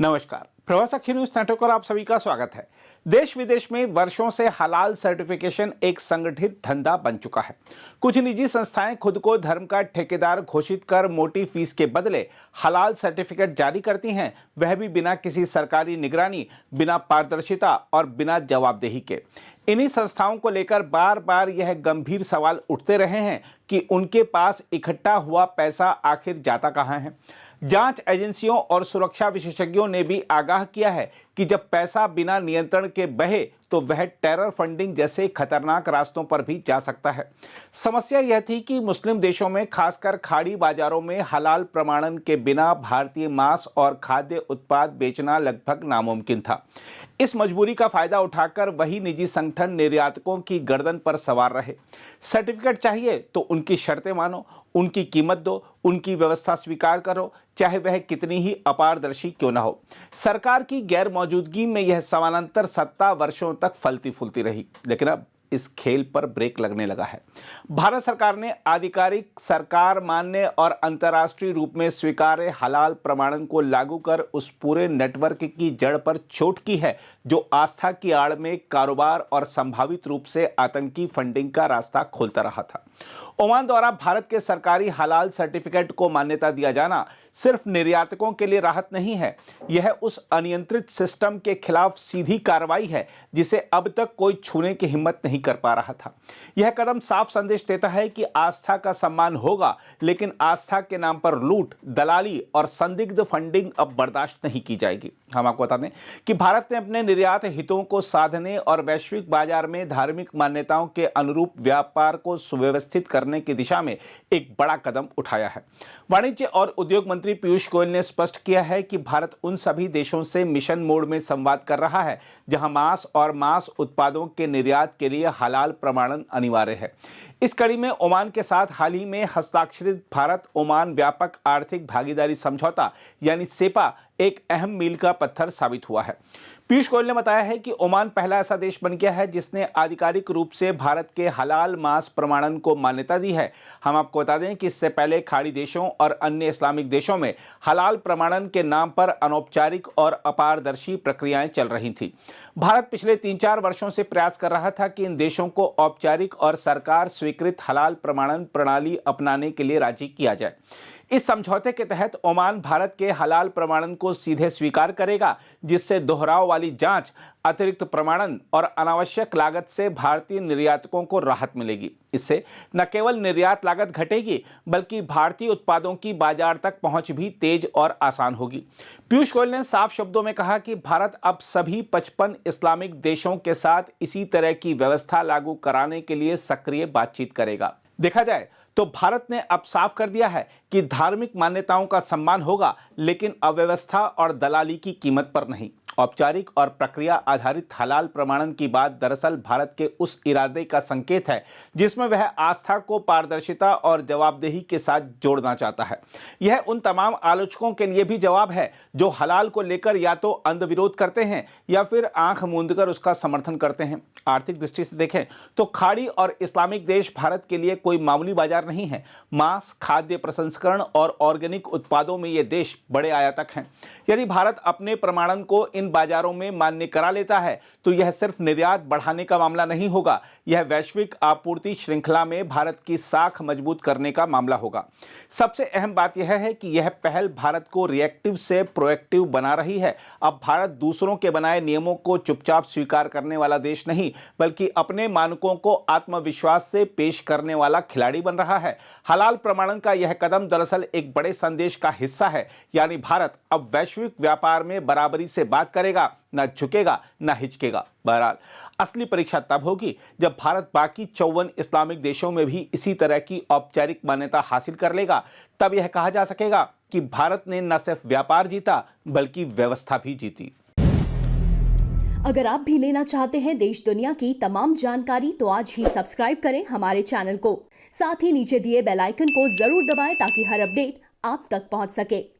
नमस्कार, प्रवासाक्षी news network पर आप सभी का स्वागत है। देश विदेश में वर्षों से हलाल सर्टिफिकेशन एक संगठित धंधा बन चुका है। कुछ निजी संस्थाएं खुद को धर्म का ठेकेदार घोषित कर मोटी फीस के बदले हलाल सर्टिफिकेट जारी करती हैं, वह भी बिना किसी सरकारी निगरानी, बिना पारदर्शिता और बिना जवाबदेही के। इन्हीं संस्थाओं को लेकर बार बार यह गंभीर सवाल उठते रहे हैं कि उनके पास इकट्ठा हुआ पैसा आखिर जाता कहां है। जांच एजेंसियों और सुरक्षा विशेषज्ञों ने भी आगाह किया है कि जब पैसा बिना नियंत्रण के बहे तो वह टेरर फंडिंग जैसे खतरनाक रास्तों पर भी जा सकता है। समस्या यह थी कि मुस्लिम देशों में, खासकर खाड़ी बाजारों में, हलाल प्रमाणन के बिना भारतीय मांस और खाद्य उत्पाद बेचना लगभग नामुमकिन था। इस मजबूरी का फायदा उठाकर वही निजी संगठन निर्यातकों की गर्दन पर सवार रहे। सर्टिफिकेट चाहिए तो उनकी शर्तें मानो, उनकी कीमत दो, उनकी व्यवस्था स्वीकार करो, चाहे वह कितनी ही अपारदर्शी क्यों न हो। सरकार की गैर मौजूदगी में यह समानांतर सत्ता वर्षों तक फलती फूलती रही, लेकिन अब इस खेल पर ब्रेक लगने लगा है। भारत सरकार ने आधिकारिक, सरकार मान्य और अंतर्राष्ट्रीय रूप में स्वीकार्य हलाल प्रमाणन को लागू कर उस पूरे नेटवर्क की जड़ पर चोट की है जो आस्था की आड़ में कारोबार और संभावित रूप से आतंकी फंडिंग का रास्ता खोलता रहा था। ओमान द्वारा भारत के सरकारी हलाल सर्टिफिकेट को मान्यता दिया जाना सिर्फ निर्यातकों के लिए राहत नहीं है, यह उस अनियंत्रित सिस्टम के खिलाफ सीधी कार्रवाई है जिसे अब तक कोई छूने की हिम्मत नहीं कर पा रहा था। यह कदम साफ संदेश देता है कि आस्था का सम्मान होगा, लेकिन आस्था के नाम पर लूट, दलाली और संदिग्ध फंडिंग अब बर्दाश्त नहीं की जाएगी। हम आपको बता दें कि भारत ने अपने निर्यात हितों को साधने और वैश्विक बाजार में धार्मिक मान्यताओं के अनुरूप व्यापार को सुव्यवस्थित करने की दिशा में एक बड़ा कदम उठाया है। वाणिज्य और उद्योग मंत्री पीयूष गोयल ने स्पष्ट किया है कि भारत उन सभी देशों से मिशन मोड में संवाद कर रहा है जहां मांस और मांस उत्पादों के निर्यात के लिए हलाल प्रमाणन अनिवार्य है। इस कड़ी में ओमान के साथ हाल ही में हस्ताक्षरित भारत ओमान व्यापक आर्थिक भागीदारी समझौता यानी सेपा एक अहम मील का पत्थर साबित हुआ है। पीयूष गोयल ने बताया है कि ओमान पहला ऐसा देश बन गया है जिसने आधिकारिक रूप से भारत के हलाल मांस प्रमाणन को मान्यता दी है। हम आपको बता दें कि इससे पहले खाड़ी देशों और अन्य इस्लामिक देशों में हलाल प्रमाणन के नाम पर अनौपचारिक और अपारदर्शी प्रक्रियाएं चल रही थी। भारत पिछले 3-4 वर्षों से प्रयास कर रहा था कि इन देशों को औपचारिक और सरकार स्वीकृत हलाल प्रमाणन प्रणाली अपनाने के लिए राजी किया जाए। इस समझौते के तहत ओमान भारत के हलाल प्रमाणन को सीधे स्वीकार करेगा, जिससे दोहराव वाली जांच, अतिरिक्त प्रमाणन और अनावश्यक लागत से भारतीय निर्यातकों को राहत मिलेगी। इससे न केवल निर्यात लागत घटेगी, बल्कि भारतीय उत्पादों की बाजार तक पहुंच भी तेज और आसान होगी। पीयूष गोयल ने साफ शब्दों में कहा कि भारत अब सभी 55 इस्लामिक देशों के साथ इसी तरह की व्यवस्था लागू कराने के लिए सक्रिय बातचीत करेगा। देखा जाए तो भारत ने अब साफ कर दिया है कि धार्मिक मान्यताओं का सम्मान होगा, लेकिन अव्यवस्था और दलाली की कीमत पर नहीं। औपचारिक और प्रक्रिया आधारित हलाल प्रमाणन की बात दरअसल भारत के उस इरादे का संकेत है जिसमें वह आस्था को पारदर्शिता और जवाबदेही के साथ जोड़ना चाहता है। यह उन तमाम आलोचकों के लिए भी जवाब है जो हलाल को लेकर या तो अंधविरोध करते हैं या फिर आंख मूंदकर उसका समर्थन करते हैं। आर्थिक दृष्टि से देखें तो खाड़ी और इस्लामिक देश भारत के लिए कोई मामूली बाजार नहीं है। मांस, खाद्य प्रसंस्करण और ऑर्गेनिक उत्पादों में ये देश बड़े आयातक हैं। यदि भारत अपने प्रमाणन को इन बाजारों में मान्य करा लेता है तो यह सिर्फ निर्यात बढ़ाने का मामला नहीं होगा, यह वैश्विक आपूर्ति श्रृंखला में भारत की साख मजबूत करने का मामला होगा। सबसे अहम बात यह है कि यह पहल भारत को रिएक्टिव से प्रोएक्टिव बना रही है। अब भारत दूसरों के बनाए नियमों को चुपचाप स्वीकार करने वाला देश नहीं, बल्कि अपने मानकों को आत्मविश्वास से पेश करने वाला खिलाड़ी बन रहा है। हलाल प्रमाणन का यह कदम दरअसल एक बड़े संदेश का हिस्सा है, यानी भारत अब वैश्विक व्यापार में बराबरी से बात करेगा, ना झुकेगा, ना हिचकेगा। बहरहाल असली परीक्षा तब होगी जब भारत बाकी 54 इस्लामिक देशों में भी इसी तरह की औपचारिक मान्यता हासिल कर लेगा। तब यह कहा जा सकेगा कि भारत ने न सिर्फ व्यापार जीता, बल्कि व्यवस्था भी जीती। अगर आप भी लेना चाहते हैं देश दुनिया की तमाम जानकारी तो आज ही सब्सक्राइब करें हमारे चैनल को। साथ ही नीचे दिए बेल आइकन को जरूर दबाएं ताकि हर अपडेट आप तक पहुंच सके।